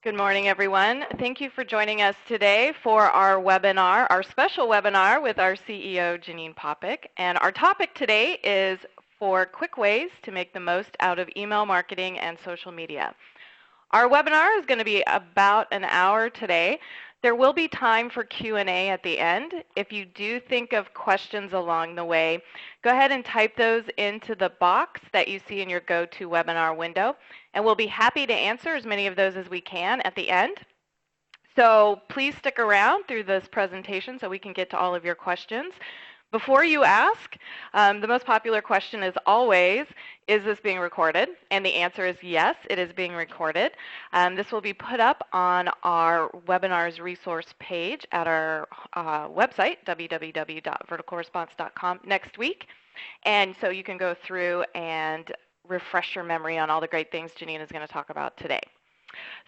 Good morning, everyone. Thank you for joining us today for our webinar, our special webinar with our CEO, Janine4tips. And our topic today is 4 quick ways to make the most out of email marketing and social media. Our webinar is going to be about an hour today. There will be time for Q&A at the end. If you do think of questions along the way, go ahead and type those into the box that you see in your GoToWebinar window, and we'll be happy to answer as many of those as we can at the end. So please stick around through this presentation so we can get to all of your questions. Before you ask, the most popular question is always, is this being recorded? And the answer is yes, it is being recorded. This will be put up on our webinars resource page at our website, www.verticalresponse.com, next week. And so you can go through and refresh your memory on all the great things Janine is going to talk about today.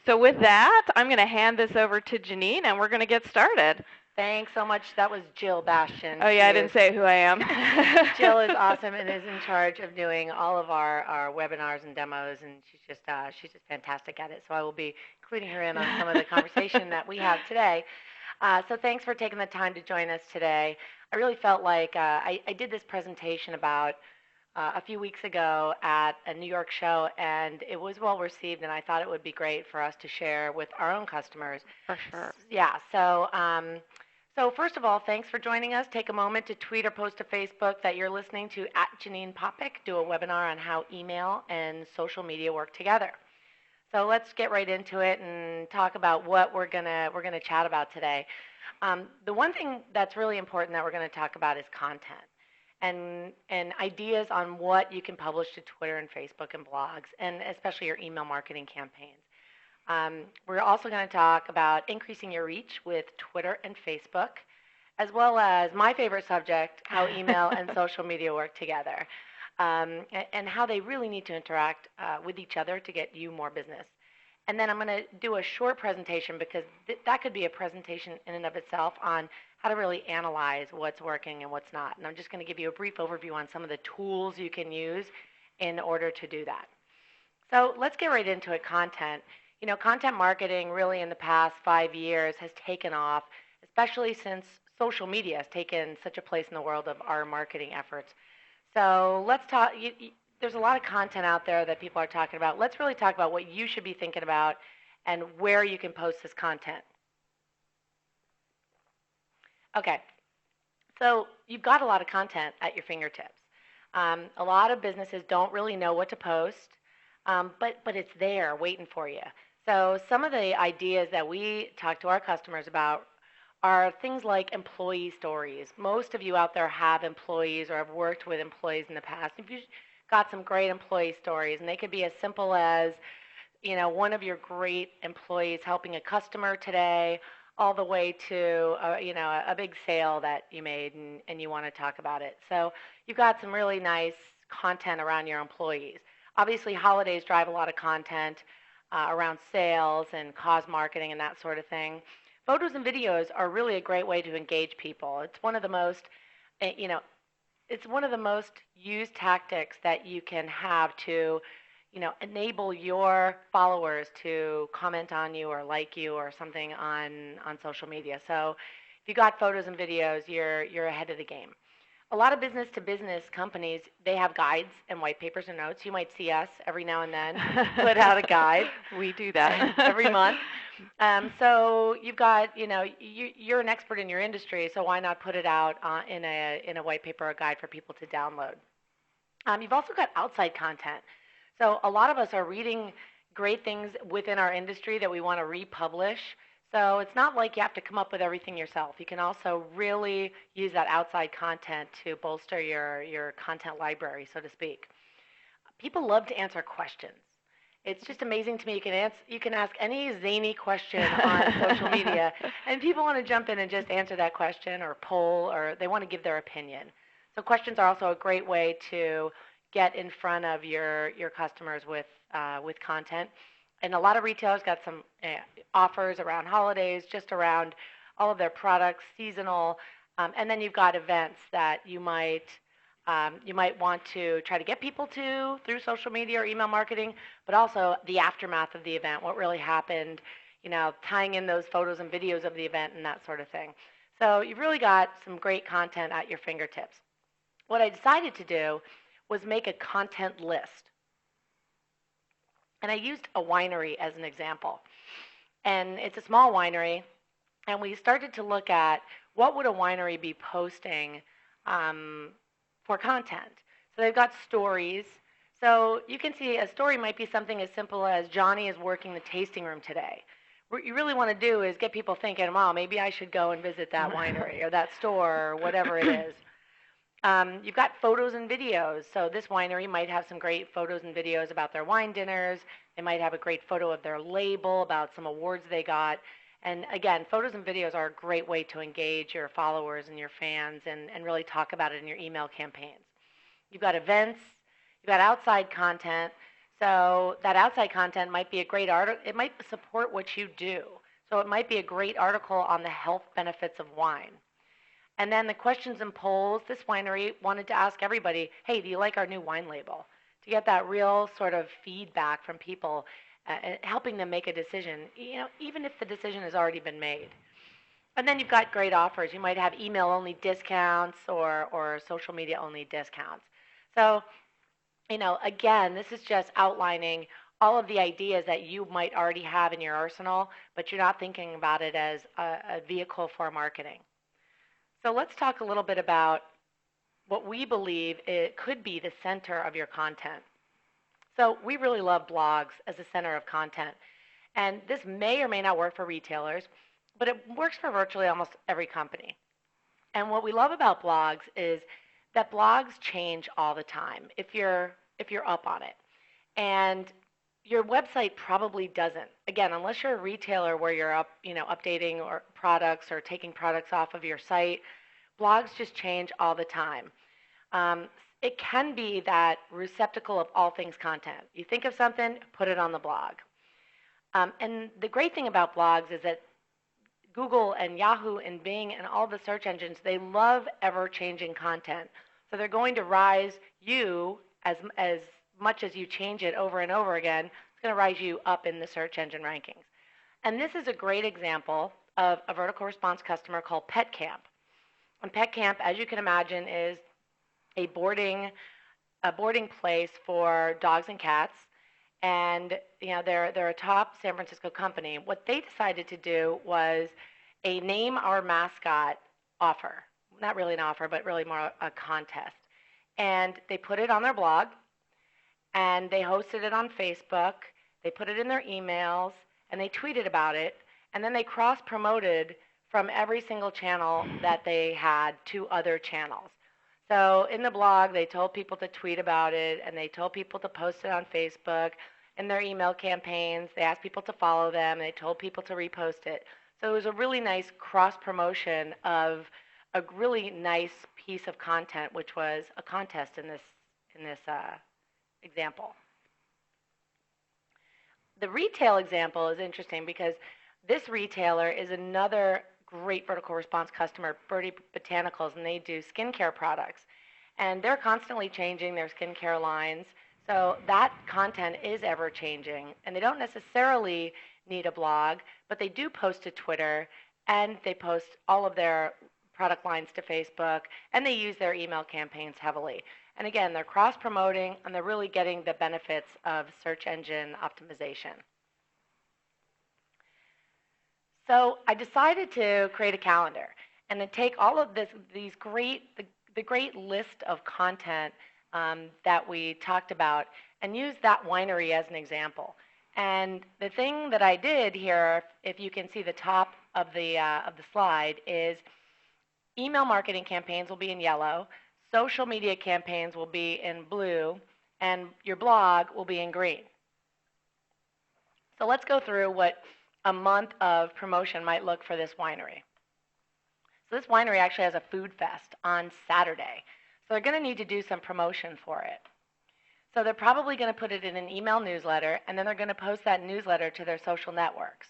So with that, I'm going to hand this over to Janine, and we're going to get started. Thanks so much. That was Jill Bastian. Oh, yeah, I didn't say who I am. Jill is awesome and is in charge of doing all of our webinars and demos, and she's just fantastic at it. So I will be including her in on some of the conversation that we have today. So thanks for taking the time to join us today. I really felt like I did this presentation about a few weeks ago at a New York show, and it was well received, and I thought it would be great for us to share with our own customers. For sure. Yeah, so first of all, thanks for joining us. Take a moment to tweet or post to Facebook that you're listening to @Janine4tips, do a webinar on how email and social media work together. So let's get right into it and talk about what we're gonna chat about today. The one thing that's really important that we're going to talk about is content and ideas on what you can publish to Twitter and Facebook and blogs, and especially your email marketing campaigns. We're also going to talk about increasing your reach with Twitter and Facebook, as well as my favorite subject, how email and social media work together, and how they really need to interact with each other to get you more business. And then I'm going to do a short presentation because that could be a presentation in and of itself on how to really analyze what's working and what's not. And I'm just going to give you a brief overview on some of the tools you can use in order to do that. So let's get right into it, content. You know, content marketing really in the past 5 years has taken off, especially since social media has taken such a place in the world of our marketing efforts. So let's talk, there's a lot of content out there that people are talking about. Let's really talk about what you should be thinking about and where you can post this content. Okay, so you've got a lot of content at your fingertips. A lot of businesses don't really know what to post, but it's there waiting for you. So some of the ideas that we talk to our customers about are things like employee stories. Most of you out there have employees or have worked with employees in the past. If you've got some great employee stories, and they could be as simple as, you know, one of your great employees helping a customer today, all the way to, you know, a big sale that you made and you want to talk about it. So you've got some really nice content around your employees. Obviously, holidays drive a lot of content around sales and cause marketing and that sort of thing. Photos and videos are really a great way to engage people. It's one of the most, you know, it's one of the most used tactics that you can have to, you know, enable your followers to comment on you or like you or something on social media. So if you got photos and videos, you're ahead of the game. A lot of business-to-business companies, they have guides and white papers and notes. You might see us every now and then put out a guide. We do that every month. So you've got, you know, you're an expert in your industry, so why not put it out in a white paper or guide for people to download? You've also got outside content. So a lot of us are reading great things within our industry that we want to republish. So it's not like you have to come up with everything yourself. You can also really use that outside content to bolster your content library, so to speak. People love to answer questions. It's just amazing to me. You can ask any zany question on social media, and people want to jump in and just answer that question or poll, or they want to give their opinion. So questions are also a great way to get in front of your customers with content. And a lot of retailers got some offers around holidays, just around all of their products, seasonal, and then you've got events that you might want to try to get people to through social media or email marketing, but also the aftermath of the event, what really happened, tying in those photos and videos of the event and that sort of thing. So you've really got some great content at your fingertips. What I decided to do was make a content list. And I used a winery as an example. And it's a small winery, and we started to look at what would a winery be posting for content. So they've got stories. So you can see a story might be something as simple as Johnny is working the tasting room today. What you really want to do is get people thinking, wow, maybe I should go and visit that winery or that store or whatever it is. You've got photos and videos. So this winery might have some great photos and videos about their wine dinners. They might have a great photo of their label, about some awards they got. And again, photos and videos are a great way to engage your followers and your fans and really talk about it in your email campaigns. You've got events. You've got outside content. So that outside content might be a great article. It might support what you do. So it might be a great article on the health benefits of wine. And then the questions and polls, this winery wanted to ask everybody, hey, do you like our new wine label? To get that real sort of feedback from people, helping them make a decision, even if the decision has already been made. And then you've got great offers. You might have email-only discounts or social media-only discounts. So, again, this is just outlining all of the ideas that you might already have in your arsenal, but you're not thinking about it as a vehicle for marketing. So let's talk a little bit about what we believe it could be the center of your content. So we really love blogs as the center of content. And this may or may not work for retailers, but it works for virtually almost every company. And what we love about blogs is that blogs change all the time if you're up on it. And your website probably doesn't. Again, unless you're a retailer where you're updating or products or taking products off of your site, blogs just change all the time. It can be that receptacle of all things content. You think of something, put it on the blog. And the great thing about blogs is that Google and Yahoo and Bing and all the search engines, they love ever-changing content. So they're going to rise you as much as you change it over and over again. It's going to rise you up in the search engine rankings. And this is a great example of a vertical response customer called Pet Camp. And Pet Camp, as you can imagine, is a boarding place for dogs and cats. And they're a top San Francisco company. What they decided to do was a name our mascot offer. Not really an offer, but really more a contest. And they put it on their blog, and they hosted it on Facebook. They put it in their emails, and they tweeted about it. And then they cross-promoted from every single channel that they had to other channels. So in the blog, they told people to tweet about it, and they told people to post it on Facebook. In their email campaigns, they asked people to follow them, and they told people to repost it. So it was a really nice cross-promotion of a really nice piece of content, which was a contest in this example. The retail example is interesting because this retailer is another great vertical response customer, Birdie Botanicals, and they do skincare products. And they're constantly changing their skincare lines. So that content is ever changing. And they don't necessarily need a blog, but they do post to Twitter, and they post all of their product lines to Facebook, and they use their email campaigns heavily. And again, they're cross-promoting, and they're really getting the benefits of search engine optimization. So I decided to create a calendar and then take all of the great list of content that we talked about and use that winery as an example. And the thing that I did here, if you can see the top of the slide, is email marketing campaigns will be in yellow, social media campaigns will be in blue, and your blog will be in green. So let's go through what a month of promotion might look for this winery. So this winery actually has a food fest on Saturday. So they're going to need to do some promotion for it. So they're probably going to put it in an email newsletter, and then they're going to post that newsletter to their social networks.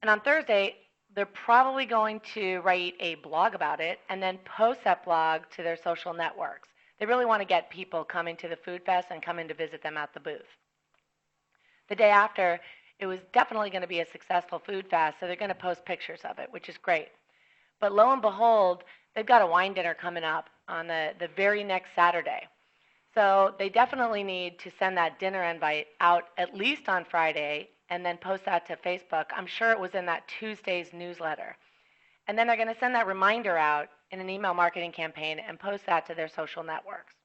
And on Thursday, they're probably going to write a blog about it and then post that blog to their social networks. They really want to get people coming to the food fest and coming to visit them at the booth. The day after it was definitely going to be a successful food fast, so they're going to post pictures of it, which is great. But lo and behold, they've got a wine dinner coming up on the very next Saturday. So they definitely need to send that dinner invite out at least on Friday and then post that to Facebook. I'm sure it was in that Tuesday's newsletter. And then they're going to send that reminder out in an email marketing campaign and post that to their social networks.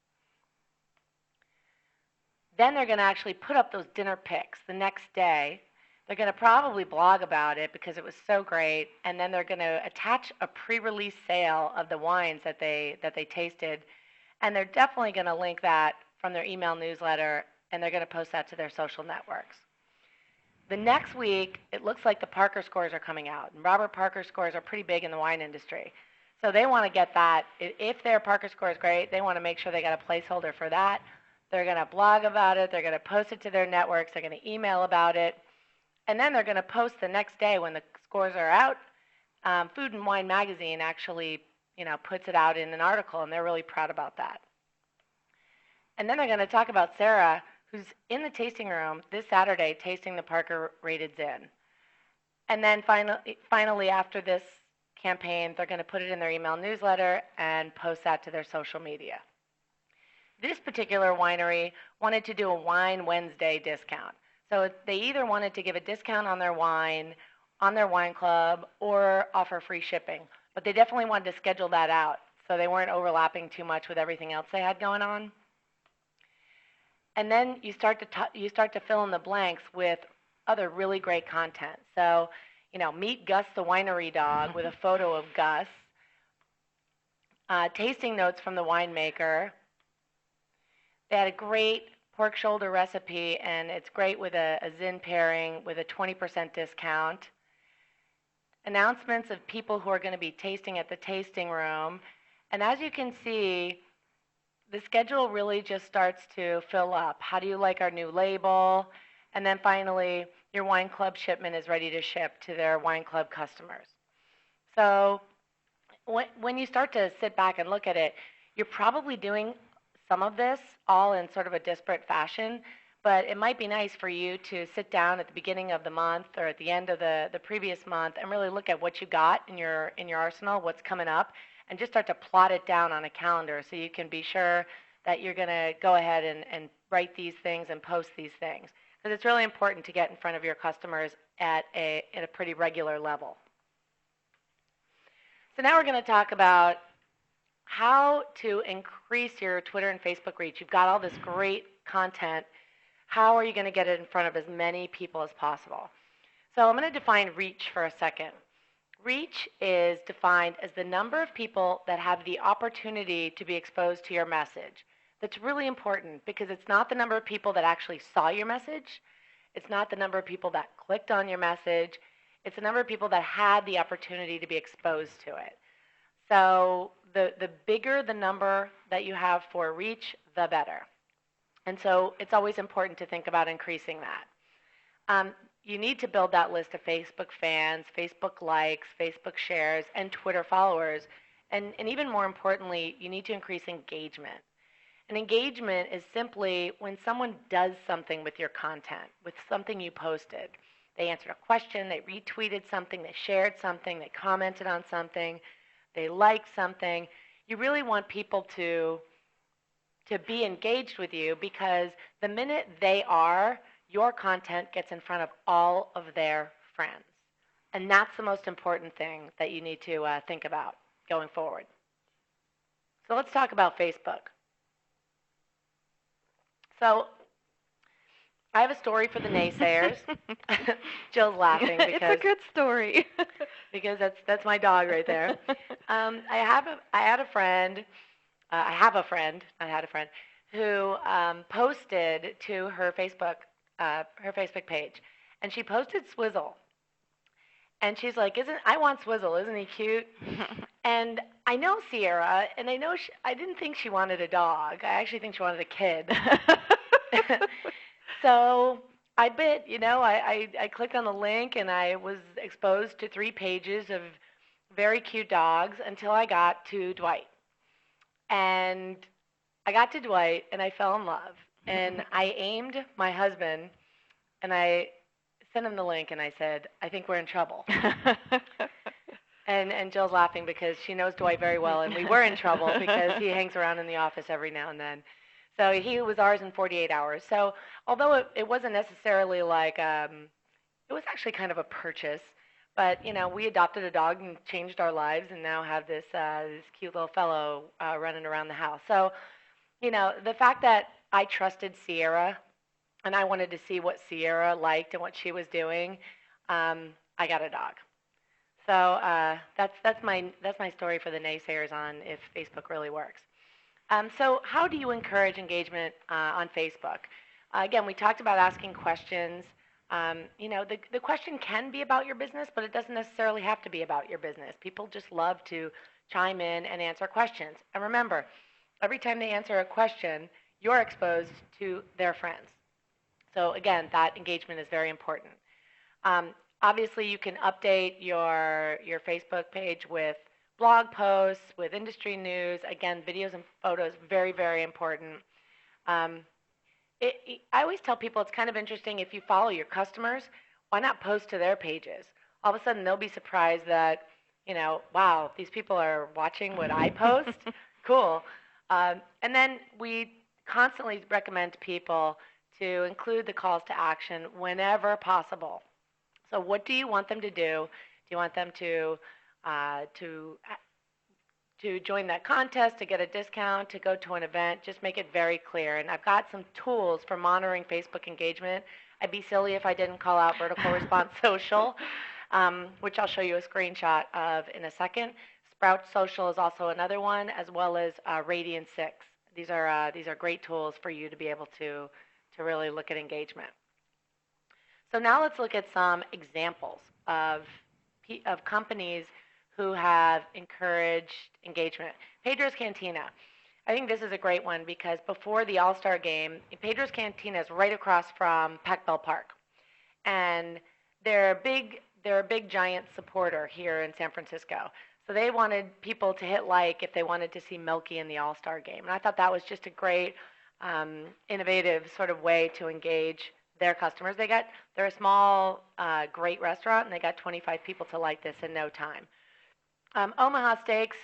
Then they're going to actually put up those dinner pics the next day. They're going to probably blog about it because it was so great, and then they're going to attach a pre-release sale of the wines that they tasted, and they're definitely going to link that from their email newsletter, and they're going to post that to their social networks. The next week, it looks like the Parker scores are coming out, and Robert Parker scores are pretty big in the wine industry. So they want to get that. If their Parker score is great, they want to make sure they got a placeholder for that. They're going to blog about it. They're going to post it to their networks. They're going to email about it. And then they're going to post the next day when the scores are out. Food and Wine Magazine actually, puts it out in an article, and they're really proud about that. And then they're going to talk about Sarah, who's in the tasting room this Saturday tasting the Parker Rated Zin. And then finally, after this campaign, they're going to put it in their email newsletter and post that to their social media. This particular winery wanted to do a Wine Wednesday discount. So they either wanted to give a discount on their wine club, or offer free shipping. But they definitely wanted to schedule that out so they weren't overlapping too much with everything else they had going on. And then you start to fill in the blanks with other really great content. So, meet Gus the winery dog with a photo of Gus, tasting notes from the winemaker. They had a great pork shoulder recipe, and it's great with a Zin pairing with a 20% discount. Announcements of people who are going to be tasting at the tasting room. And as you can see, the schedule really just starts to fill up. How do you like our new label? And then finally, your wine club shipment is ready to ship to their wine club customers. So when you start to sit back and look at it, you're probably doing some of this all in sort of a disparate fashion, but it might be nice for you to sit down at the beginning of the month or at the end of the previous month and really look at what you got in your arsenal, what's coming up, and just start to plot it down on a calendar so you can be sure that you're going to go ahead and write these things and post these things. Because it's really important to get in front of your customers at a pretty regular level. So now we're going to talk about how to increase your Twitter and Facebook reach. You've got all this great content. How are you going to get it in front of as many people as possible? So I'm going to define reach for a second. Reach is defined as the number of people that have the opportunity to be exposed to your message. That's really important because it's not the number of people that actually saw your message. It's not the number of people that clicked on your message. It's the number of people that had the opportunity to be exposed to it. So the bigger the number that you have for reach, the better. And so it's always important to think about increasing that. You need to build that list of Facebook fans, Facebook likes, Facebook shares, and Twitter followers. And even more importantly, you need to increase engagement. And engagement is simply when someone does something with your content, with something you posted. They answered a question, they retweeted something, they shared something, they commented on something, they liked something. You really want people to be engaged with you because the minute they are, your content gets in front of all of their friends. And that's the most important thing that you need to think about going forward. So let's talk about Facebook. So I have a story for the naysayers. Jill's laughing because it's a good story. because that's my dog right there. I have a friend who posted to her Facebook page, and she posted Swizzle, and she's like, I want Swizzle, isn't he cute? And I know Sierra, and I know I didn't think she wanted a dog. I actually think she wanted a kid. So I clicked on the link, and I was exposed to 3 pages of very cute dogs until I got to Dwight. And I got to Dwight, and I fell in love. And I aimed my husband, and I sent him the link, and I said, I think we're in trouble. And Jill's laughing because she knows Dwight very well, and we were in trouble because he hangs around in the office every now and then. So he was ours in 48 hours. So although it wasn't necessarily like, it was actually kind of a purchase, but we adopted a dog and changed our lives, and now have this cute little fellow running around the house. So the fact that I trusted Sierra, and I wanted to see what Sierra liked and what she was doing, I got a dog. So that's my story for the naysayers on if Facebook really works. So how do you encourage engagement on Facebook? Again, we talked about asking questions. The question can be about your business, but it doesn't necessarily have to be about your business. People just love to chime in and answer questions. And remember, every time they answer a question, you're exposed to their friends. So again, that engagement is very important. Obviously, you can update your Facebook page with blog posts, with industry news. Again, videos and photos, very, very important. I always tell people it's kind of interesting if you follow your customers, why not post to their pages? All of a sudden, they'll be surprised that, wow, these people are watching what I post. Cool. And then we constantly recommend to people to include the calls to action whenever possible. So what do you want them to do? Do you want them to join that contest, to get a discount, to go to an event? Just make it very clear. And I've got some tools for monitoring Facebook engagement. I'd be silly if I didn't call out Vertical Response Social, which I'll show you a screenshot of in a second. Sprout Social is also another one, as well as Radiant 6. These are great tools for you to be able to really look at engagement. So now let's look at some examples of companies who have encouraged engagement. Pedro's Cantina. I think this is a great one because before the All-Star game, Pedro's Cantina is right across from Pac Bell Park. And they're a big giant supporter here in San Francisco. So they wanted people to hit like if they wanted to see Milky in the All-Star game. And I thought that was just a great, innovative sort of way to engage their customers. They're a small, great restaurant, and they got 25 people to like this in no time. Omaha Steaks,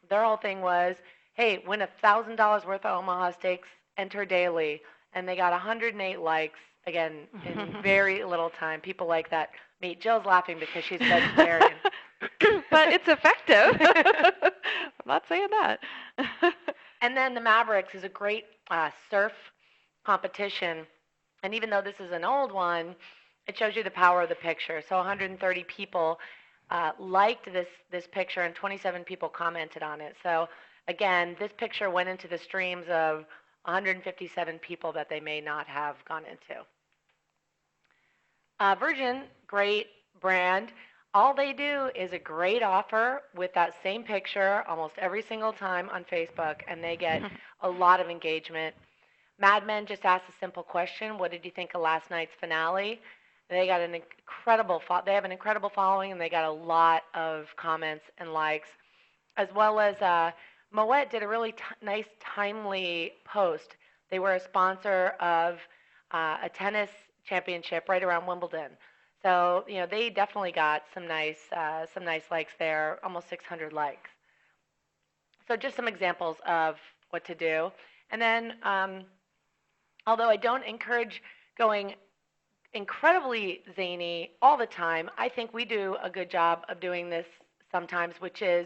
their whole thing was, hey, win $1,000 worth of Omaha Steaks, enter daily. And they got 108 likes, again, in very little time. People like that meat. Jill's laughing because she's vegetarian. But it's effective. I'm not saying that. And then the Mavericks is a great surf competition. And even though this is an old one, it shows you the power of the picture. So 130 people liked this picture, and 27 people commented on it. So again, this picture went into the streams of 157 people that they may not have gone into. Virgin, great brand. All they do is a great offer with that same picture almost every single time on Facebook, and they get a lot of engagement. Mad Men just asked a simple question: what did you think of last night's finale? They got an incredible they have an incredible following, and they got a lot of comments and likes, as well as Moet did a really nice, timely post. They were a sponsor of a tennis championship right around Wimbledon. So they definitely got some nice likes there, almost 600 likes. So just some examples of what to do. And then, although I don't encourage going incredibly zany all the time, I think we do a good job of doing this sometimes, which is,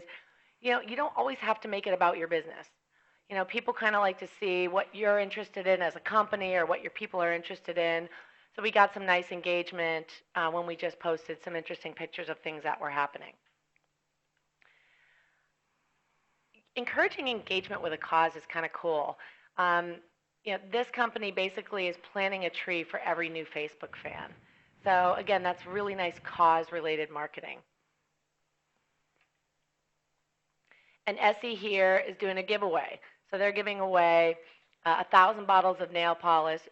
you don't always have to make it about your business. People kind of like to see what you're interested in as a company or what your people are interested in. So we got some nice engagement when we just posted some interesting pictures of things that were happening. Encouraging engagement with a cause is kind of cool. This company basically is planting a tree for every new Facebook fan. So again, that's really nice cause-related marketing. And Essie here is doing a giveaway. So they're giving away 1,000 bottles of nail polish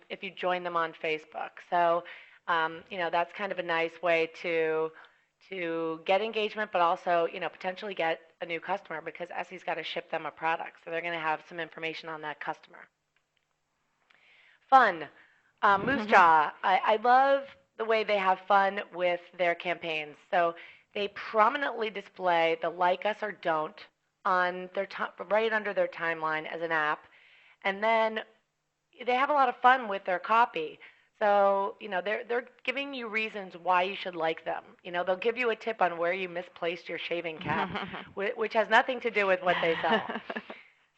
if you join them on Facebook. So that's kind of a nice way to get engagement, but also potentially get a new customer, because Essie's got to ship them a product, so they're going to have some information on that customer. Fun. Moose Jaw, I love the way they have fun with their campaigns. So they prominently display the like us or don't on their right under their timeline as an app, and then they have a lot of fun with their copy. So they're giving you reasons why you should like them. They'll give you a tip on where you misplaced your shaving cap, which has nothing to do with what they sell.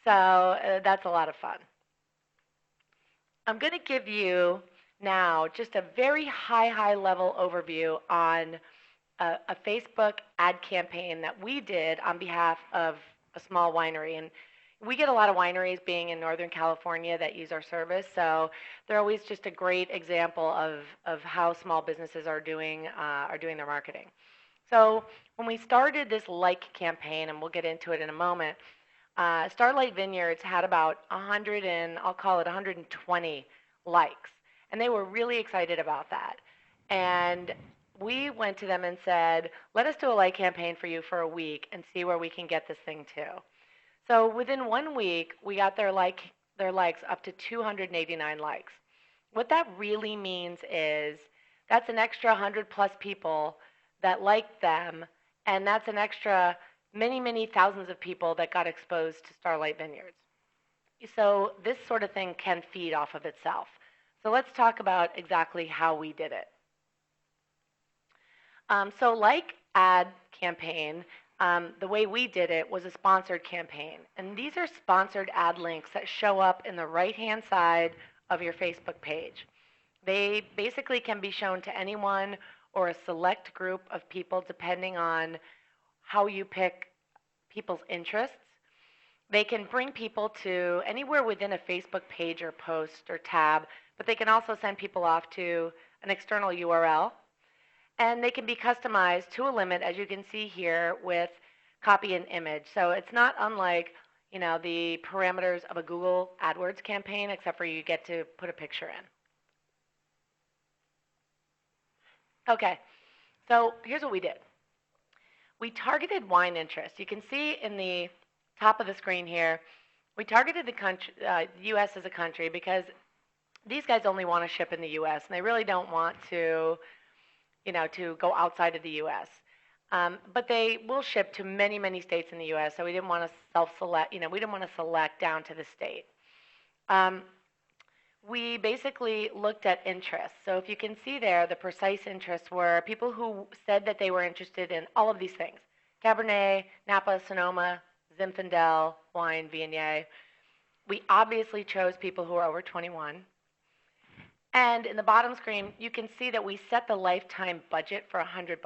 So that's a lot of fun. I'm going to give you now just a very high level overview on a Facebook ad campaign that we did on behalf of a small winery. And we get a lot of wineries being in Northern California that use our service, so they're always just a great example of how small businesses are doing their marketing. So when we started this like campaign, and we'll get into it in a moment, Starlight Vineyards had about 100 and I'll call it 120 likes, and they were really excited about that. And we went to them and said, let us do a like campaign for you for a week and see where we can get this thing to. So within 1 week, we got their likes up to 289 likes. What that really means is that's an extra 100 plus people that liked them, and that's an extra many thousands of people that got exposed to Starlight Vineyards. So this sort of thing can feed off of itself. So let's talk about exactly how we did it. So like ad campaign, the way we did it was a sponsored campaign. And these are sponsored ad links that show up in the right-hand side of your Facebook page. They basically can be shown to anyone or a select group of people depending on how you pick people's interests. They can bring people to anywhere within a Facebook page or post or tab, but they can also send people off to an external URL. And they can be customized to a limit, as you can see here, with copy and image. So it's not unlike the parameters of a Google AdWords campaign, except for you get to put a picture in. Okay, so here's what we did. We targeted wine interest. You can see in the top of the screen here, we targeted the country, U.S. as a country, because these guys only want to ship in the U.S. and they really don't want to, to go outside of the U.S. But they will ship to many states in the U.S. So we didn't want to self-select. We didn't want to select down to the state. We basically looked at interests. So if you can see there, the precise interests were people who said that they were interested in all of these things: Cabernet, Napa, Sonoma, Zinfandel, wine, Viognier. We obviously chose people who are over 21. And in the bottom screen, you can see that we set the lifetime budget for $100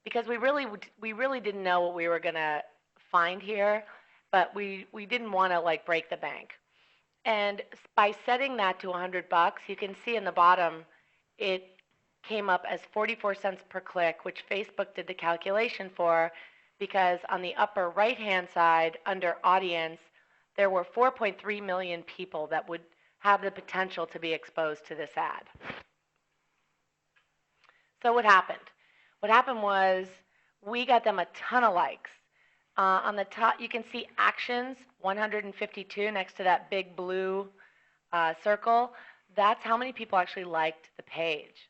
because we really didn't know what we were going to find here, but we didn't want to break the bank. And by setting that to $100, you can see in the bottom, it came up as 44 cents per click, which Facebook did the calculation for, because on the upper right-hand side, under audience, there were 4.3 million people that would have the potential to be exposed to this ad. So what happened? What happened was we got them a ton of likes. On the top, you can see actions, 152 next to that big blue circle. That's how many people actually liked the page.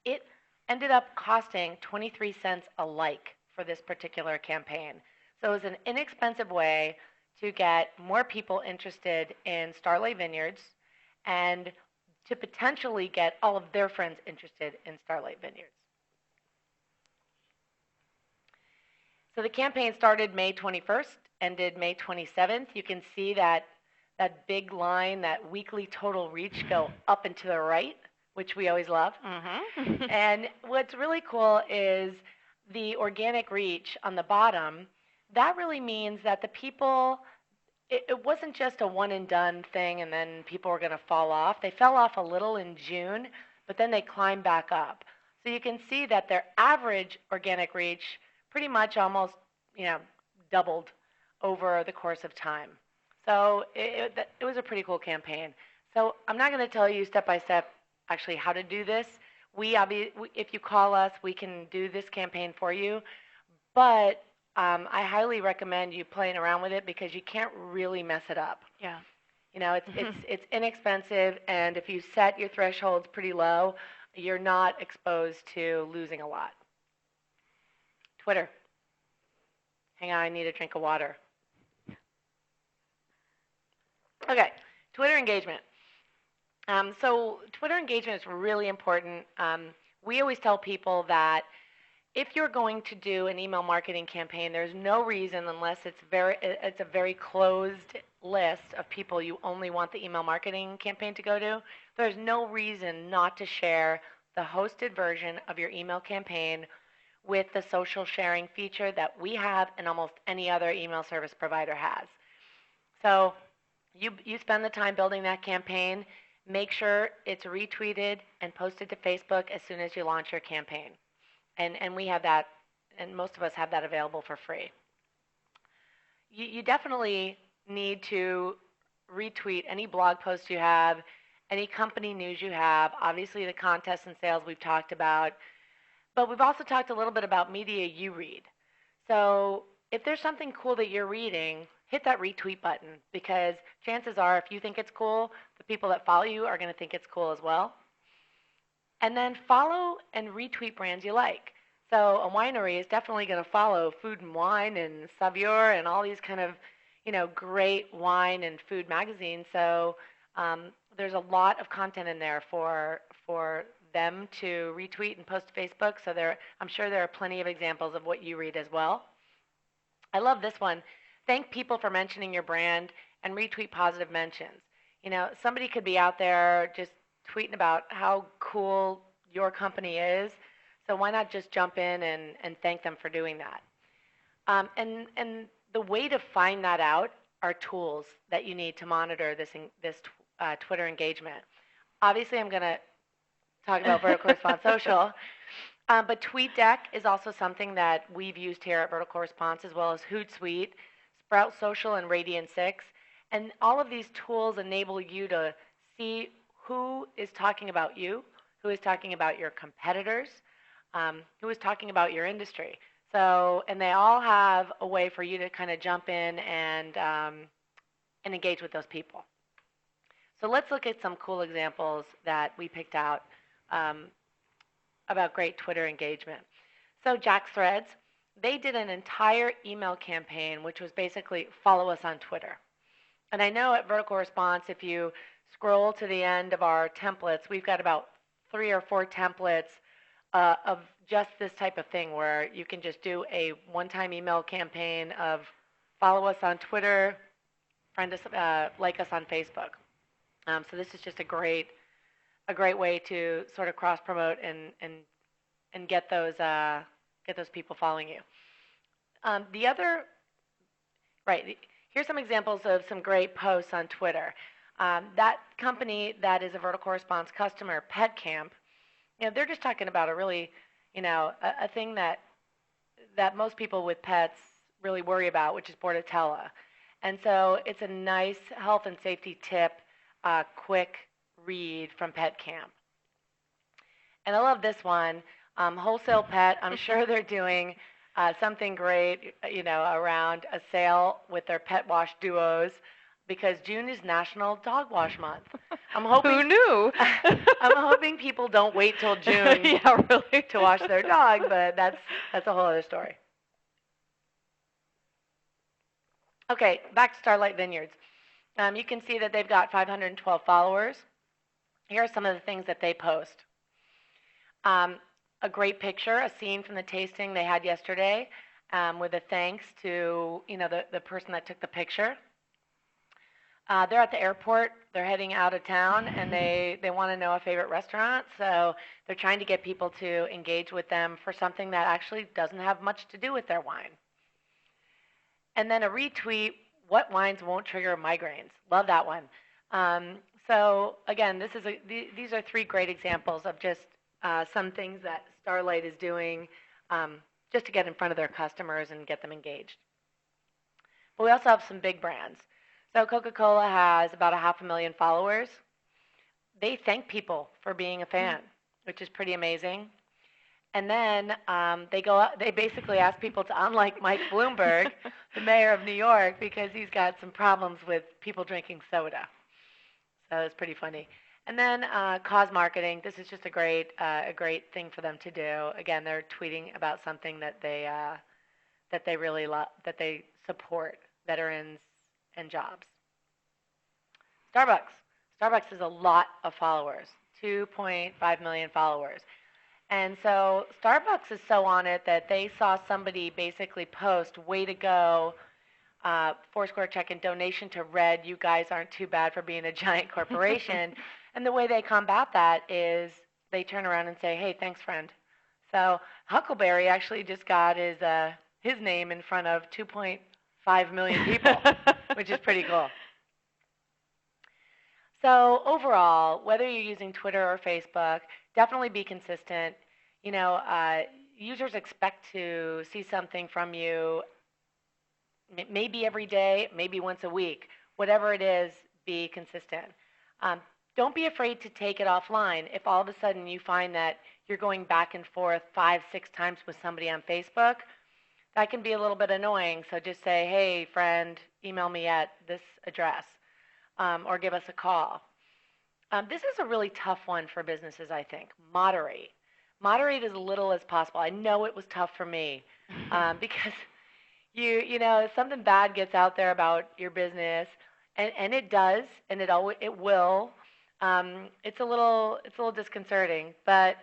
It ended up costing 23 cents a like for this particular campaign. So it was an inexpensive way to get more people interested in Starlight Vineyards and to potentially get all of their friends interested in Starlight Vineyards. So the campaign started May 21st, ended May 27th. You can see that big line, that weekly total reach, go up and to the right, which we always love. Mm-hmm. And what's really cool is the organic reach on the bottom. That really means that the people, it wasn't just a one and done thing and then people were going to fall off. They fell off a little in June, but then they climbed back up. So you can see that their average organic reach pretty much almost, doubled over the course of time. So it was a pretty cool campaign. So I'm not going to tell you step by step actually how to do this. If you call us, we can do this campaign for you. But I highly recommend you playing around with it because you can't really mess it up. Yeah. It's inexpensive, and if you set your thresholds pretty low, you're not exposed to losing a lot. Twitter. Hang on, I need a drink of water. Okay, Twitter engagement. So Twitter engagement is really important. We always tell people that if you're going to do an email marketing campaign, there's no reason, unless it's a very closed list of people you only want the email marketing campaign to go to, there's no reason not to share the hosted version of your email campaign with the social sharing feature that we have and almost any other email service provider has. So you spend the time building that campaign, make sure it's retweeted and posted to Facebook as soon as you launch your campaign. And we have that, and most of us have that available for free. You definitely need to retweet any blog post you have, any company news you have, obviously the contests and sales we've talked about, but we've also talked a little bit about media you read. So if there's something cool that you're reading, hit that retweet button, because chances are if you think it's cool, the people that follow you are going to think it's cool as well. And then follow and retweet brands you like. So a winery is definitely going to follow Food and Wine and Savior and all these kind of, great wine and food magazines. So there's a lot of content in there for them to retweet and post to Facebook. So I'm sure there are plenty of examples of what you read as well. I love this one. Thank people for mentioning your brand and retweet positive mentions. Somebody could be out there just tweeting about how cool your company is. So why not just jump in and thank them for doing that? And the way to find that out are tools that you need to monitor this Twitter engagement. Obviously, I'm going to talk about Vertical Response Social, but TweetDeck is also something that we've used here at Vertical Response, as well as Hootsuite, Sprout Social, and Radian6. And all of these tools enable you to see who is talking about you, who is talking about your competitors, who is talking about your industry. So, and they all have a way for you to kind of jump in and engage with those people. So let's look at some cool examples that we picked out about great Twitter engagement. So Jack's Threads, they did an entire email campaign, which was basically follow us on Twitter. And I know at Vertical Response, if you scroll to the end of our templates, we've got about 3 or 4 templates of just this type of thing, where you can just do a one-time email campaign of follow us on Twitter, friend us, like us on Facebook. So this is just a great way to sort of cross promote and get those people following you. Here's some examples of some great posts on Twitter. That company that is a Vertical Response customer, Pet Camp, they're just talking about a really, a thing that most people with pets really worry about, which is Bordetella. And so it's a nice health and safety tip, quick read from Pet Camp. And I love this one, Wholesale Pet. I'm sure they're doing something great, around a sale with their pet wash duos, because June is National Dog Wash Month. I'm hoping, who knew? I'm hoping people don't wait till June really, to wash their dog, but that's a whole other story. Okay, back to Starlight Vineyards. You can see that they've got 512 followers. Here are some of the things that they post. A great picture, a scene from the tasting they had yesterday, with a thanks to the person that took the picture. They're at the airport. They're heading out of town, and they want to know a favorite restaurant. So they're trying to get people to engage with them for something that actually doesn't have much to do with their wine. And then a retweet, what wines won't trigger migraines? Love that one. So again, these are 3 great examples of just some things that Starlight is doing just to get in front of their customers and get them engaged. But we also have some big brands. So Coca-Cola has about 500,000 followers. They thank people for being a fan, which is pretty amazing. And then they basically ask people to unlike Mike Bloomberg, the mayor of New York, because he's got some problems with people drinking soda. So it's pretty funny. And then cause marketing. This is just a great thing for them to do. Again, they're tweeting about something that they really love, that they support veterans and jobs. Starbucks. Starbucks has a lot of followers, 2.5 million followers. And so Starbucks is so on it that they saw somebody basically post, way to go, Foursquare check-in donation to Red. You guys aren't too bad for being a giant corporation. And the way they combat that is they turn around and say, hey, thanks, friend. So Huckleberry actually just got his name in front of 2.5 million people, which is pretty cool. So overall, whether you're using Twitter or Facebook, definitely be consistent. You know, users expect to see something from you maybe every day, maybe once a week. Whatever it is, be consistent. Don't be afraid to take it offline. If all of a sudden you find that you're going back and forth 5, 6 times with somebody on Facebook, that can be a little bit annoying. So just say, hey, friend, email me at this address, or give us a call. This is a really tough one for businesses, I think. Moderate. Moderate as little as possible. I know it was tough for me because you know, if something bad gets out there about your business, and it does, and it will. It's a little disconcerting, but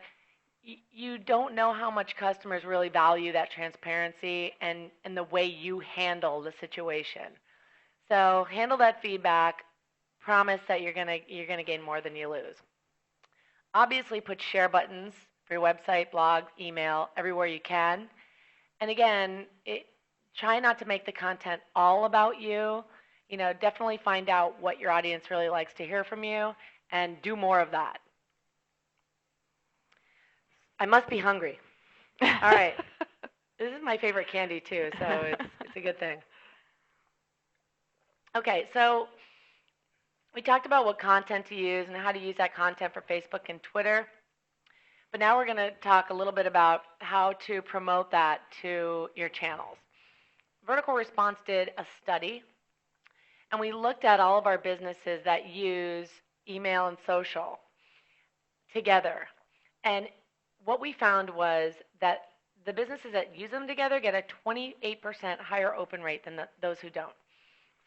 you don't know how much customers really value that transparency and the way you handle the situation. So handle that feedback. Promise that you're gonna gain more than you lose. Obviously, put share buttons for your website, blog, email, everywhere you can. And again, try not to make the content all about you. You know, definitely find out what your audience really likes to hear from you and do more of that. I must be hungry. All right. This is my favorite candy too, so it's a good thing. Okay, so we talked about what content to use and how to use that content for Facebook and Twitter. But now we're going to talk a little bit about how to promote that to your channels. Vertical Response did a study, and we looked at all of our businesses that use email and social together. And what we found was that the businesses that use them together get a 28% higher open rate than those who don't.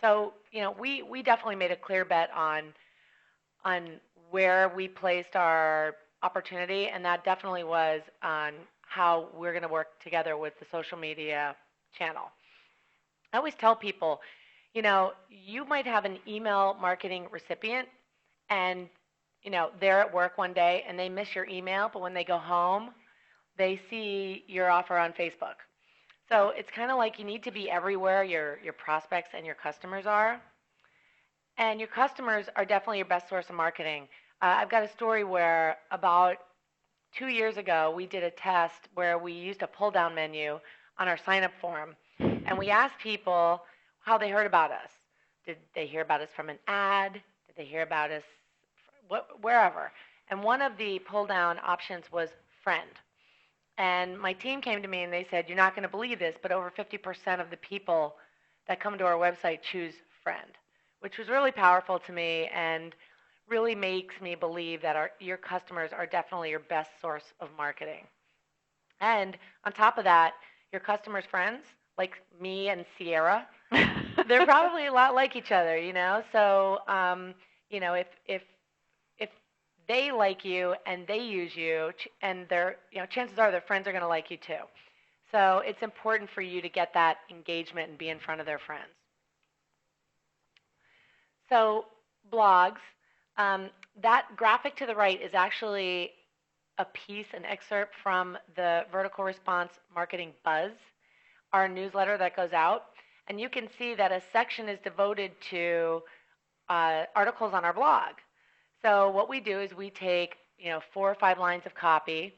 So, you know, we definitely made a clear bet on where we placed our opportunity, and that definitely was on how we're going to work together with the social media channel. I always tell people, you know, you might have an email marketing recipient, and, you know, they're at work one day and they miss your email, but when they go home, they see your offer on Facebook. So it's kind of like you need to be everywhere your prospects and your customers are. And your customers are definitely your best source of marketing. I've got a story where about 2 years ago, we did a test where we used a pull-down menu on our sign-up form. And we asked people how they heard about us. Did they hear about us from an ad? Did they hear about us wherever? And one of the pull-down options was friend. And my team came to me and they said, you're not going to believe this, but over 50% of the people that come to our website choose friend, which was really powerful to me and really makes me believe that your customers are definitely your best source of marketing. And on top of that, your customers' friends, like me and Sierra, they're probably a lot like each other, you know? So, you know, if they like you and they use you, and you know, chances are their friends are going to like you too. So it's important for you to get that engagement and be in front of their friends. So blogs, that graphic to the right is actually a piece, an excerpt from the Vertical Response Marketing Buzz, our newsletter that goes out. And you can see that a section is devoted to articles on our blog. So what we do is we take, you know, 4 or 5 lines of copy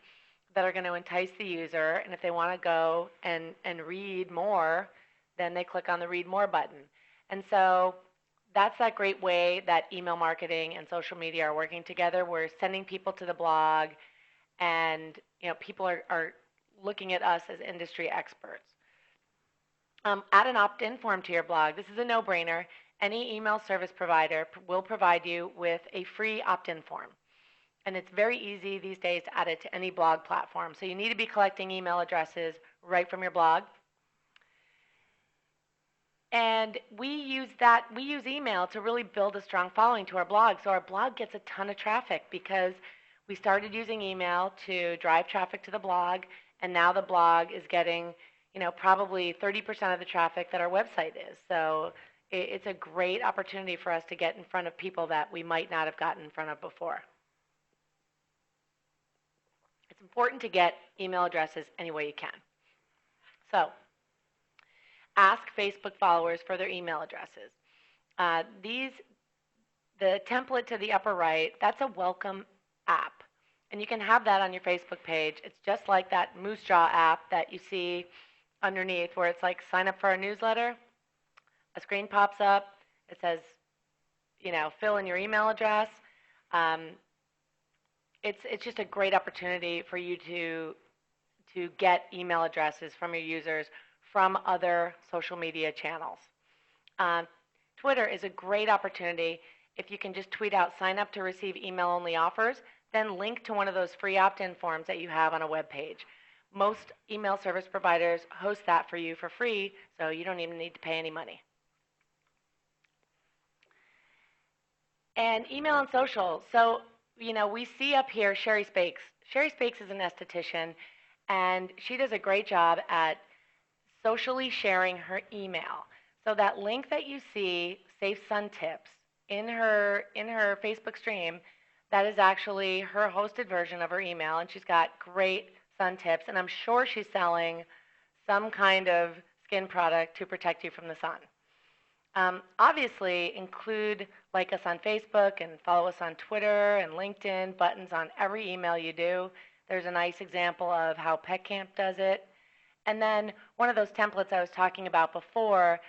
that are going to entice the user, and if they want to go and read more, then they click on the Read More button. And so that's that great way that email marketing and social media are working together. We're sending people to the blog, and, you know, people are looking at us as industry experts. Add an opt-in form to your blog. This is a no-brainer. any email service provider will provide you with a free opt-in form. And it's very easy these days to add it to any blog platform. So you need to be collecting email addresses right from your blog. And we use email to really build a strong following to our blog. So our blog gets a ton of traffic because we started using email to drive traffic to the blog, and now the blog is getting, probably 30% of the traffic that our website is. So it's a great opportunity for us to get in front of people that we might not have gotten in front of before. It's important to get email addresses any way you can. So ask Facebook followers for their email addresses. The template to the upper right, that's a welcome app. And you can have that on your Facebook page. It's just like that Moose Jaw app that you see underneath where it's like sign up for our newsletter. A screen pops up. It says, fill in your email address. It's just a great opportunity for you to get email addresses from your users from other social media channels. Twitter is a great opportunity. If you can just tweet out, sign up to receive email-only offers, then link to one of those free opt-in forms that you have on a web page. Most email service providers host that for you for free, so you don't even need to pay any money. And email and social. So, we see up here Sherry Spakes. Sherry Spakes is an esthetician, and she does a great job at socially sharing her email. So that link that you see, Safe Sun Tips, in her Facebook stream, that is actually her hosted version of her email, and she's got great sun tips, and I'm sure she's selling some kind of skin product to protect you from the sun. Obviously, like us on Facebook and follow us on Twitter and LinkedIn, buttons on every email you do. There's a nice example of how Pet Camp does it. And then one of those templates I was talking about before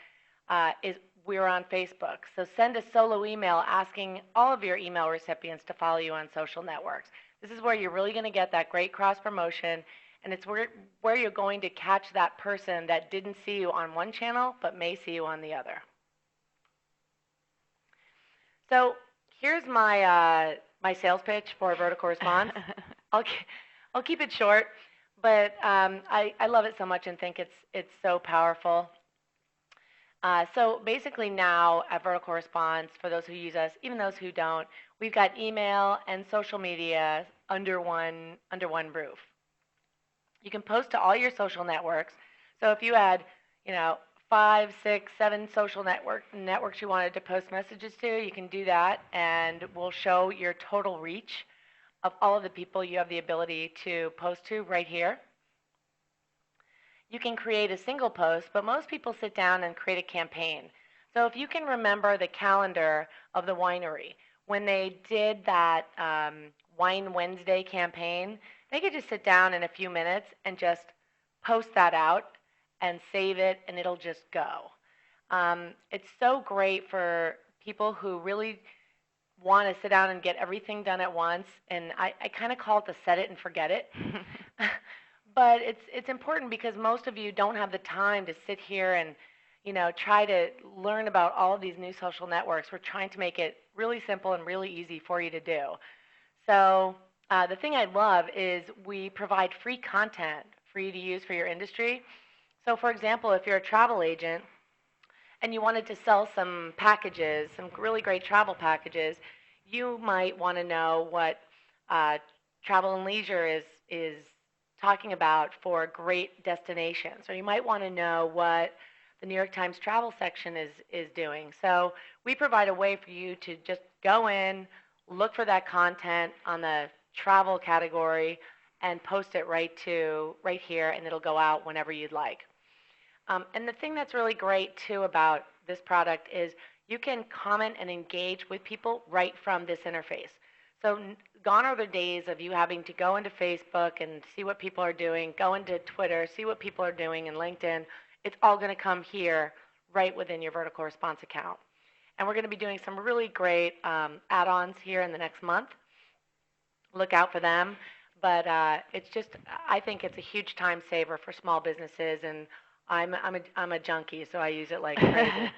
is we're on Facebook. So send a solo email asking all of your email recipients to follow you on social networks. This is where you're really going to get that great cross-promotion, and it's where you're going to catch that person that didn't see you on one channel but may see you on the other. So here's my sales pitch for vertical response. I'll keep it short, but I love it so much and think it's so powerful. So basically now at Vertical Response, for those who use us, even those who don't, we've got email and social media under one roof. You can post to all your social networks. So if you had, 5, 6, 7 social networks you wanted to post messages to, you can do that, and we'll show your total reach of all of the people you have the ability to post to right here. You can create a single post, but most people sit down and create a campaign. So if you can remember the calendar of the winery, when they did that Wine Wednesday campaign, they could just sit down in a few minutes and just post that out and save it, and it'll just go. It's so great for people who really want to sit down and get everything done at once, and I kind of call it the set it and forget it. But it's important because most of you don't have the time to sit here and try to learn about all of these new social networks. We're trying to make it really simple and really easy for you to do. So the thing I love is we provide free content for you to use for your industry. So for example, if you're a travel agent and you wanted to sell some packages, some really great travel packages, you might want to know what Travel and Leisure is talking about for great destinations, or you might want to know what the New York Times travel section is doing. So we provide a way for you to just go in, look for that content on the travel category, and post it right here, and it'll go out whenever you'd like. And the thing that's really great too about this product is you can comment and engage with people right from this interface. So gone are the days of you having to go into Facebook and see what people are doing, go into Twitter, see what people are doing, and LinkedIn. It's all going to come here right within your Vertical Response account. And we're going to be doing some really great add-ons here in the next month. Look out for them. But it's just, I think it's a huge time saver for small businesses, and I'm a junkie, so I use it like crazy.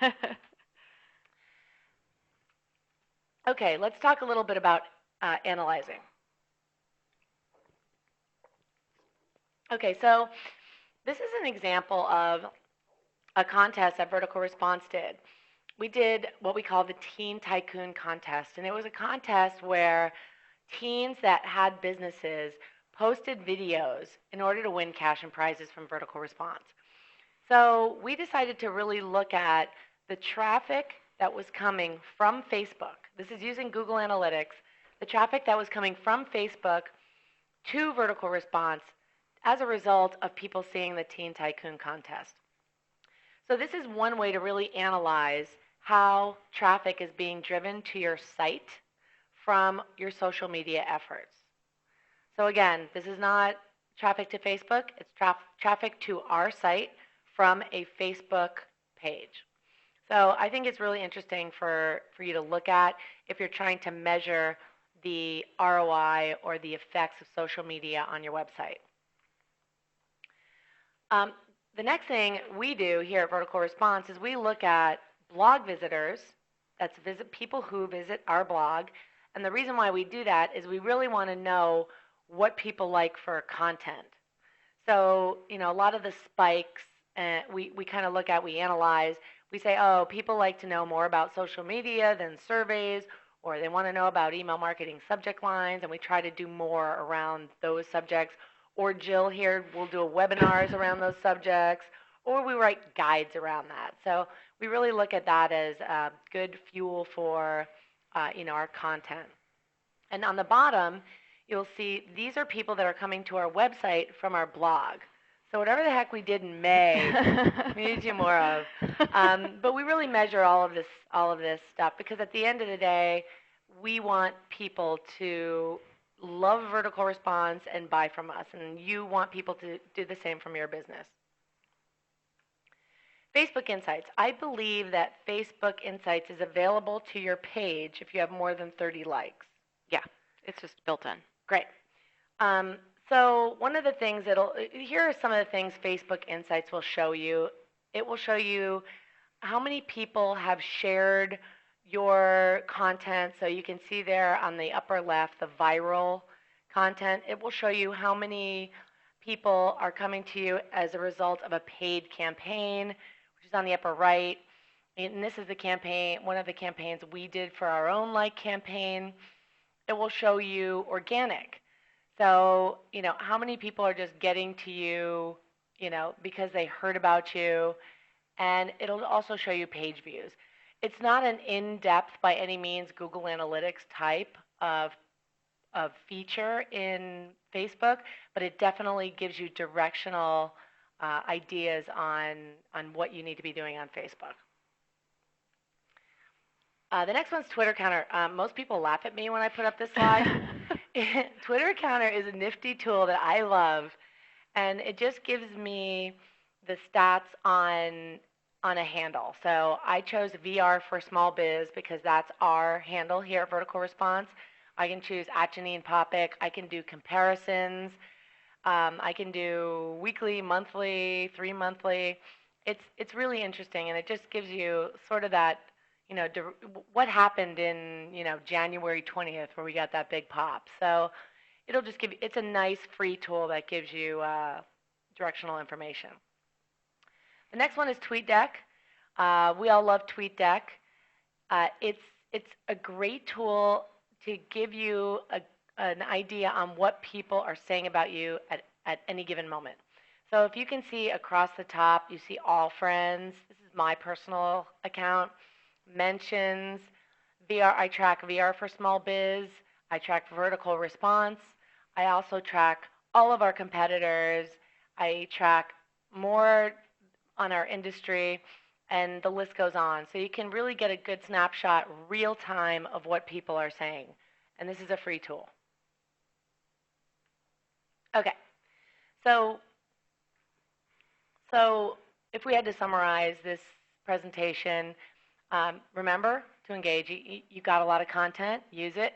Okay, let's talk a little bit about analyzing. Okay, so this is an example of a contest that Vertical Response did. We did what we call the Teen Tycoon Contest, and it was a contest where teens that had businesses posted videos in order to win cash and prizes from Vertical Response. So we decided to really look at the traffic that was coming from Facebook. This is using Google Analytics, the traffic that was coming from Facebook to Vertical Response as a result of people seeing the Teen Tycoon Contest. So this is one way to really analyze how traffic is being driven to your site from your social media efforts. So again, this is not traffic to Facebook, it's traffic to our site from a Facebook page. So I think it's really interesting for you to look at if you're trying to measure the ROI or the effects of social media on your website. The next thing we do here at Vertical Response is we look at blog visitors, that's people who visit our blog, and the reason why we do that is we really want to know what people like for content. So, a lot of the spikes we kind of look at, we analyze, we say, oh, people like to know more about social media than surveys, or they want to know about email marketing subject lines, and we try to do more around those subjects. Or Jill here will do webinars around those subjects, or we write guides around that. So we really look at that as good fuel for our content. And on the bottom, you'll see these are people that are coming to our website from our blog. So whatever the heck we did in May, we need to do more of. But we really measure all of this stuff because at the end of the day, we want people to love Vertical Response and buy from us, and you want people to do the same from your business. Facebook Insights. I believe that Facebook Insights is available to your page if you have more than 30 likes. Yeah, it's just built in. Great. So one of the things here are some of the things Facebook Insights will show you. It will show you how many people have shared your content. So you can see there on the upper left, the viral content. It will show you how many people are coming to you as a result of a paid campaign, which is on the upper right. And this is the campaign, one of the campaigns we did for our own like campaign. It will show you organic. So, how many people are just getting to you, because they heard about you. And it'll also show you page views. It's not an in-depth, by any means, Google Analytics type of feature in Facebook, but it definitely gives you directional ideas on what you need to be doing on Facebook. The next one's Twitter Counter. Most people laugh at me when I put up this slide. Twitter Counter is a nifty tool that I love, and it just gives me the stats on a handle. So I chose VR for small biz because that's our handle here at Vertical Response. I can choose @Janine4tips. I can do comparisons. I can do weekly, monthly, 3-monthly. It's really interesting, and it just gives you sort of that, what happened in, January 20th where we got that big pop. So it'll just give you, it's a nice free tool that gives you directional information. The next one is TweetDeck. We all love TweetDeck. It's a great tool to give you an idea on what people are saying about you at any given moment. So if you can see across the top, you see all friends. This is my personal account. Mentions, VR, I track VR for small biz. I track Vertical Response. I also track all of our competitors. I track more on our industry, and the list goes on. So you can really get a good snapshot real time of what people are saying. And this is a free tool. Okay, so if we had to summarize this presentation, remember to engage. You got a lot of content, use it.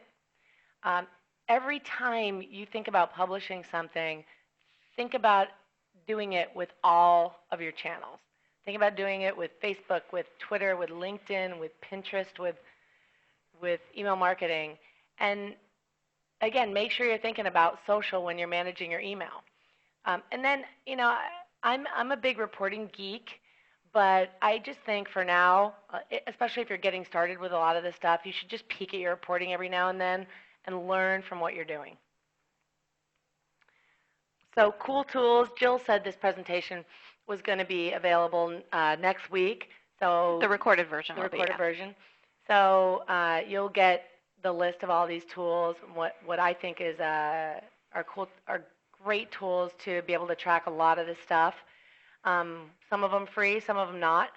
Every time you think about publishing something, think about doing it with all of your channels. Think about doing it with Facebook, with Twitter, with LinkedIn, with Pinterest, with with email marketing. And again, make sure you're thinking about social when you're managing your email. And then, I'm a big reporting geek, but I just think for now, especially if you're getting started with a lot of this stuff, you should just peek at your reporting every now and then and learn from what you're doing. So cool tools. Jill said this presentation was going to be available next week. So the recorded version. The recorded version. So you'll get the list of all these tools. What I think is are great tools to be able to track a lot of this stuff. Some of them free, some of them not.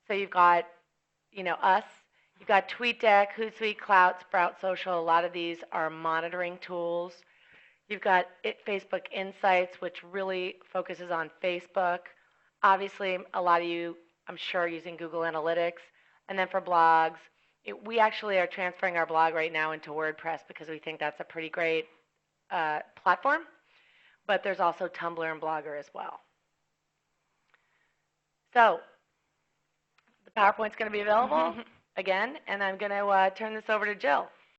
So you've got, us. You've got TweetDeck, Hootsuite, Clout, Sprout Social. A lot of these are monitoring tools. You've got Facebook Insights, which really focuses on Facebook. Obviously, a lot of you, I'm sure, are using Google Analytics. And then for blogs, we actually are transferring our blog right now into WordPress because we think that's a pretty great platform. But there's also Tumblr and Blogger as well. So the PowerPoint's going to be available again, and I'm going to turn this over to Jill.